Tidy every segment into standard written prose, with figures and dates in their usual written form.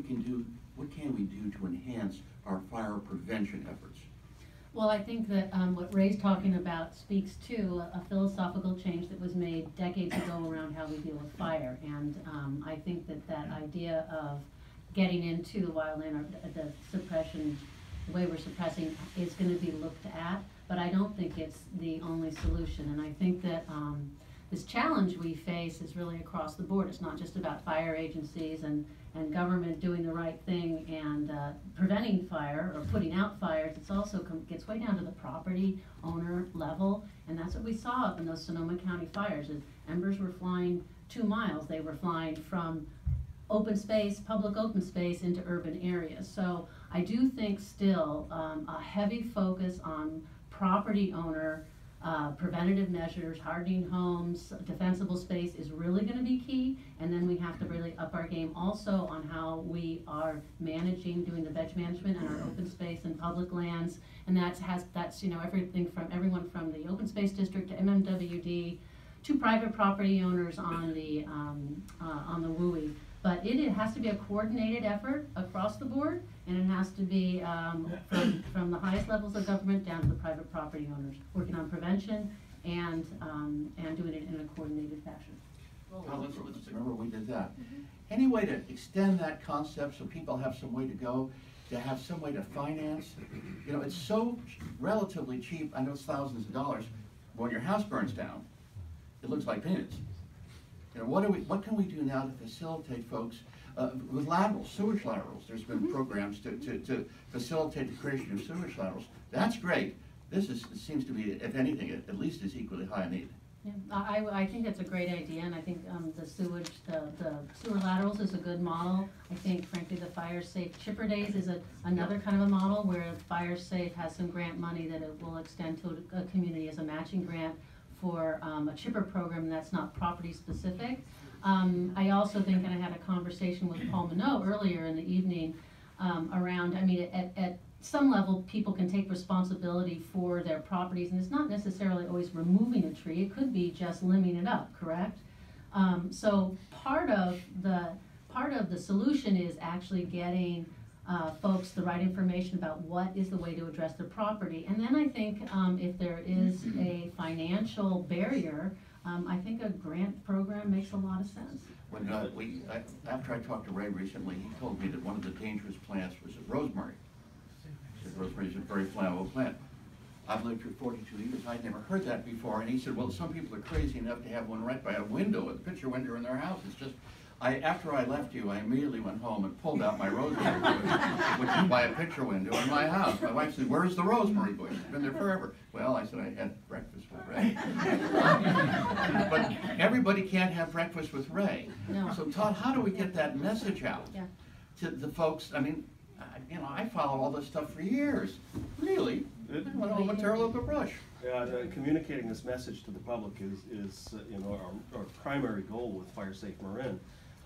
can do, what can we do to enhance our fire prevention efforts? Well, I think that what Ray's talking about speaks to a philosophical change that was made decades ago around how we deal with fire. And I think that that idea of getting into the wildland, or the suppression, the way we're suppressing, is going to be looked at. But I don't think it's the only solution. And I think that this challenge we face is really across the board. It's not just about fire agencies and government doing the right thing and preventing fire or putting out fires. It's also gets way down to the property owner level, and that's what we saw up in those Sonoma County fires. Is embers were flying 2 miles. They were flying from open space, public open space, into urban areas. So I do think still a heavy focus on property owner preventative measures, hardening homes, defensible space is really going to be key. And then we have to really up our game also on how we are managing, doing the veg management in our open space and public lands. And that's everything from everyone from the open space district to MMWD to private property owners on the WUI. But it has to be a coordinated effort across the board, and it has to be from the highest levels of government down to the private property owners, working on prevention and doing it in a coordinated fashion. Well, let's remember we did that. Any way to extend that concept so people have some way to go, to have some way to finance? You know, it's so relatively cheap. I know it's thousands of dollars. When your house burns down, it looks like peanuts. You know, what can we do now to facilitate folks with laterals, sewage laterals? There's been programs to facilitate the creation of sewage laterals. That's great. This seems to be, if anything, at least as equally high a need. Yeah, I think that's a great idea, and I think the sewer laterals is a good model. I think, frankly, the Fire Safe Chipper Days is another kind of a model where Fire Safe has some grant money that it will extend to a community as a matching grant for a chipper program that's not property specific. I also think, and I had a conversation with Paul Minot earlier in the evening around, I mean, at some level people can take responsibility for their properties, and it's not necessarily always removing a tree. It could be just limbing it up, correct? So part of the solution is actually getting folks the right information about what is the way to address their property. And then I think if there is a financial barrier, I think a grant program makes a lot of sense. When after I talked to Ray recently, he told me that one of the dangerous plants was rosemary. He said rosemary is a very flammable plant. I've lived here 42 years. I'd never heard that before. And he said, well, some people are crazy enough to have one right by a window, a picture window in their house. It's just, after I left you, I immediately went home and pulled out my rosemary bush, which is by a picture window in my house. My wife said, where's the rosemary bush? It's been there forever. Well, I said, I had breakfast with Ray. But everybody can't have breakfast with Ray. No. So Todd, how do we get that message out Yeah. to the folks? I mean, you know, I follow all this stuff for years. Really? I'm a terrible with a brush. Yeah, communicating this message to the public is you know, our primary goal with Fire Safe Marin.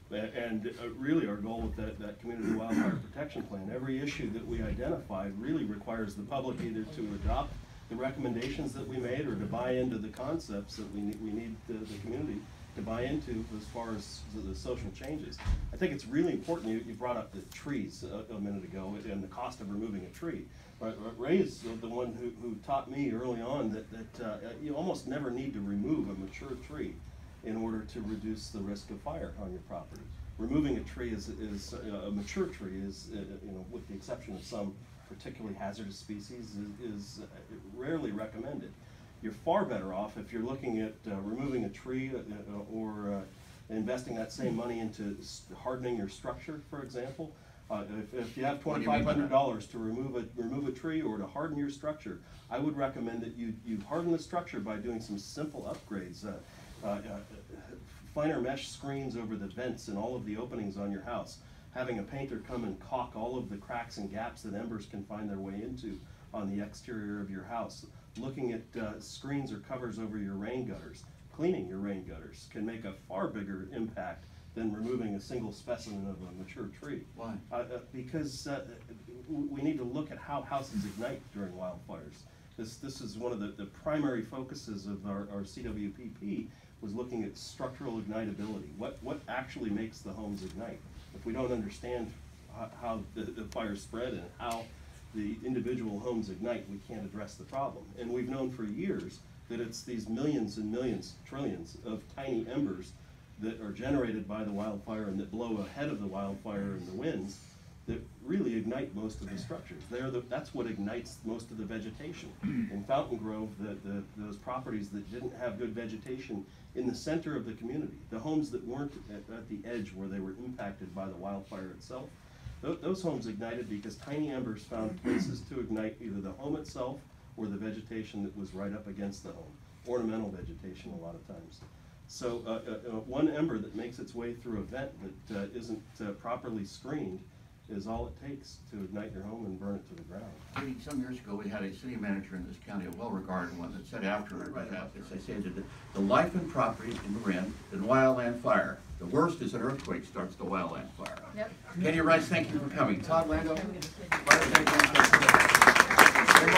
And really our goal with that community wildfire protection plan. Every issue that we identified really requires the public either to adopt the recommendations that we made or to buy into the concepts that we need the community to buy into as far as the social changes. I think it's really important, you brought up the trees a minute ago and the cost of removing a tree. Ray is the one who taught me early on that you almost never need to remove a mature tree in order to reduce the risk of fire on your property. Removing a tree is a mature tree is, you know, with the exception of some particularly hazardous species, is rarely recommended. You're far better off if you're looking at removing a tree or investing that same money into hardening your structure, for example. If you have $2,500 to remove a tree or to harden your structure, I would recommend that you harden the structure by doing some simple upgrades. Finer mesh screens over the vents and all of the openings on your house. Having a painter come and caulk all of the cracks and gaps that embers can find their way into on the exterior of your house. Looking at screens or covers over your rain gutters. Cleaning your rain gutters can make a far bigger impact than removing a single specimen of a mature tree. Why? Because we need to look at how houses ignite during wildfires. This is one of the primary focuses of our CWPP, was looking at structural ignitability. What actually makes the homes ignite? If we don't understand how the fire spread and how the individual homes ignite, we can't address the problem. And we've known for years that it's these millions and millions, trillions of tiny embers that are generated by the wildfire and that blow ahead of the wildfire and the winds that really ignite most of the structures. That's what ignites most of the vegetation. In Fountain Grove, those properties that didn't have good vegetation in the center of the community, the homes that weren't at the edge where they were impacted by the wildfire itself, those homes ignited because tiny embers found places to ignite either the home itself or the vegetation that was right up against the home, ornamental vegetation a lot of times. So one ember that makes its way through a vent that isn't properly screened is all it takes to ignite your home and burn it to the ground. Some years ago, we had a city manager in this county, a well-regarded one, that said after it was happened, they said that the life and property in Marin and wildland fire, the worst is an earthquake starts the wildland fire. Yep. Kenny Rice, thank you for coming. Todd Lando, Fire Safety.